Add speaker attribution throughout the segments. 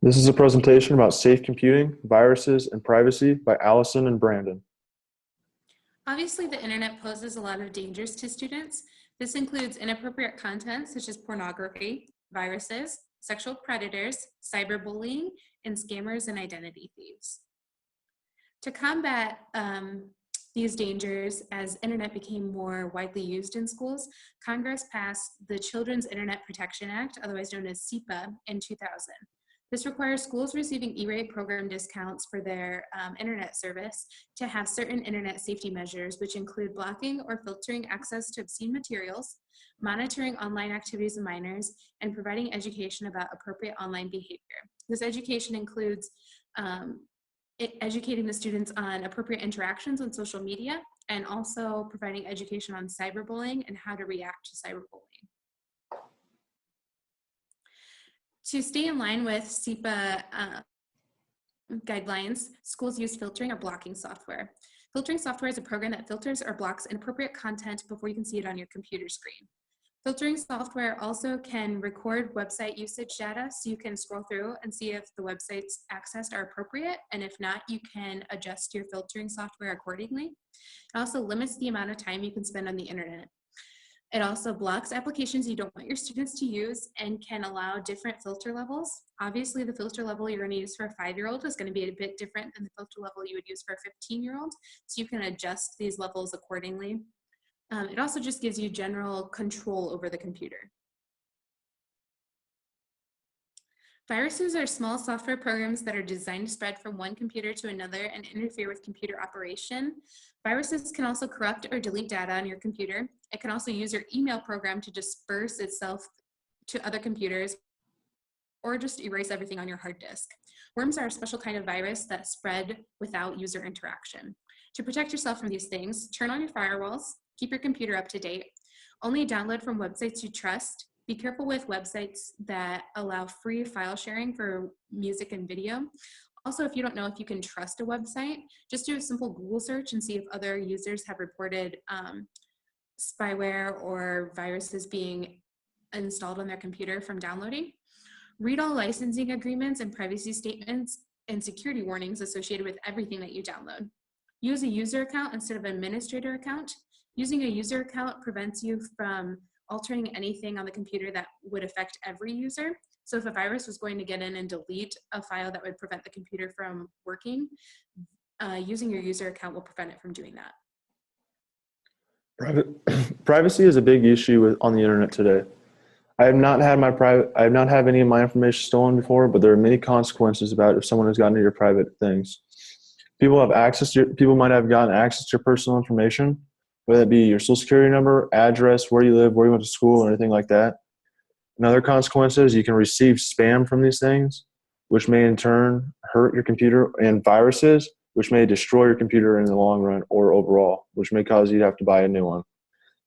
Speaker 1: This is a presentation about safe computing, viruses, and privacy by Allison and Brandon.
Speaker 2: Obviously, the internet poses a lot of dangers to students. This includes inappropriate content such as pornography, viruses, sexual predators, cyberbullying, and scammers and identity thieves. To combat these dangers, as internet became more widely used in schools, Congress passed the Children's Internet Protection Act, otherwise known as CIPA, in 2000. This requires schools receiving E-rate program discounts for their internet service to have certain internet safety measures, which include blocking or filtering access to obscene materials, monitoring online activities of minors, and providing education about appropriate online behavior. This education includes educating the students on appropriate interactions on social media, and also providing education on cyberbullying and how to react to cyberbullying. To stay in line with CIPA guidelines, schools use filtering or blocking software. Filtering software is a program that filters or blocks inappropriate content before you can see it on your computer screen. Filtering software also can record website usage data, so you can scroll through and see if the websites accessed are appropriate, and if not, you can adjust your filtering software accordingly. It also limits the amount of time you can spend on the internet. It also blocks applications you don't want your students to use and can allow different filter levels. Obviously, the filter level you're going to use for a 5-year-old is going to be a bit different than the filter level you would use for a 15-year-old, so you can adjust these levels accordingly. It also just gives you general control over the computer. Viruses are small software programs that are designed to spread from one computer to another and interfere with computer operation. Viruses can also corrupt or delete data on your computer. It can also use your email program to disperse itself to other computers or just erase everything on your hard disk. Worms are a special kind of virus that spread without user interaction. To protect yourself from these things, turn on your firewalls, keep your computer up to date, only download from websites you trust. Be careful with websites that allow free file sharing for music and video. Also, if you don't know if you can trust a website, just do a simple Google search and see if other users have reported spyware or viruses being installed on their computer from downloading. Read all licensing agreements and privacy statements and security warnings associated with everything that you download. Use a user account instead of an administrator account. Using a user account prevents you from altering anything on the computer that would affect every user. So if a virus was going to get in and delete a file that would prevent the computer from working, using your user account will prevent it from doing that.
Speaker 1: Privacy is a big issue on the internet today. I have not had any of my information stolen before, but there are many consequences about if someone has gotten to your private things. People might have gotten access to your personal information, whether it be your social security number, address, where you live, where you went to school, or anything like that. Another consequence is you can receive spam from these things, which may in turn hurt your computer, and viruses, which may destroy your computer in the long run or overall, which may cause you to have to buy a new one.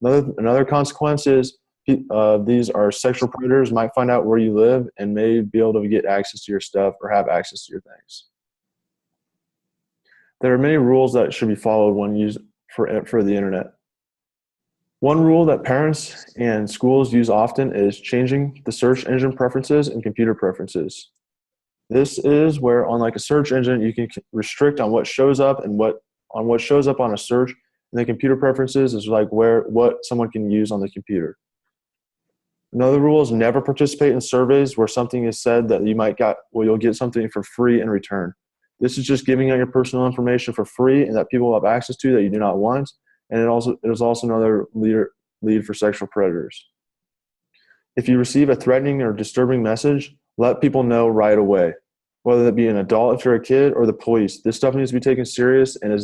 Speaker 1: Another consequence is these are sexual predators might find out where you live and may be able to get access to your stuff or have access to your things. There are many rules that should be followed when used for the internet. One rule that parents and schools use often is changing the search engine preferences and computer preferences. This is where, unlike a search engine, you can restrict on what shows up and what shows up on a search. And the computer preferences is like what someone can use on the computer. Another rule is never participate in surveys where something is said that you'll get something for free in return. This is just giving out your personal information for free and that people will have access to that you do not want. And it is also another lead for sexual predators. If you receive a threatening or disturbing message, let people know right away, whether it be an adult if you're a kid or the police. This stuff needs to be taken serious, and it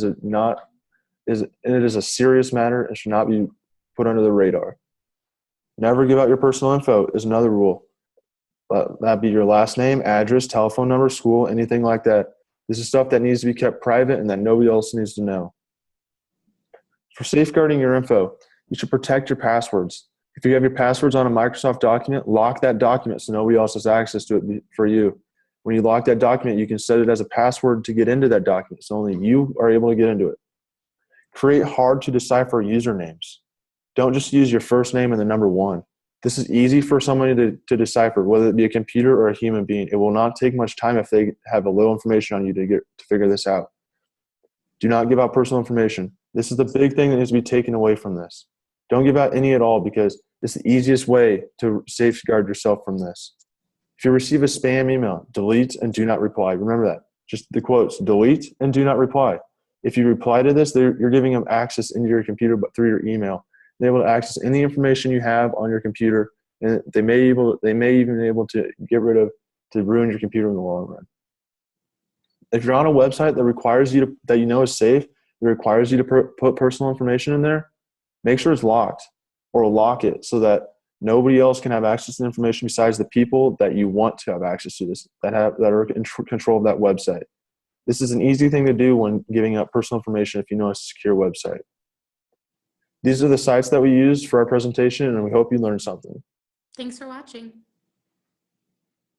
Speaker 1: is a serious matter and should not be put under the radar. Never give out your personal info is another rule. That'd be your last name, address, telephone number, school, anything like that. This is stuff that needs to be kept private and that nobody else needs to know. For safeguarding your info, you should protect your passwords. If you have your passwords on a Microsoft document, lock that document so nobody else has access to it for you. When you lock that document, you can set it as a password to get into that document, so only you are able to get into it. Create hard to decipher usernames. Don't just use your first name and the number 1. This is easy for somebody to decipher, whether it be a computer or a human being. It will not take much time if they have a little information on you to figure this out. Do not give out personal information. This is the big thing that needs to be taken away from this. Don't give out any at all, because it's the easiest way to safeguard yourself from this. If you receive a spam email, delete and do not reply. Remember that. Just the quotes, delete and do not reply. If you reply to this, you're giving them access into your computer, but through your email. They're able to access any information you have on your computer, and they may even be able to ruin your computer in the long run. If you're on a website that requires you to, that you know is safe, that requires you to put personal information in there, make sure it's locked, or lock it so that nobody else can have access to the information besides the people that you want to have access to this, that are in control of that website. This is an easy thing to do when giving out personal information if you know a secure website. These are the sites that we used for our presentation, and we hope you learned something.
Speaker 2: Thanks for watching.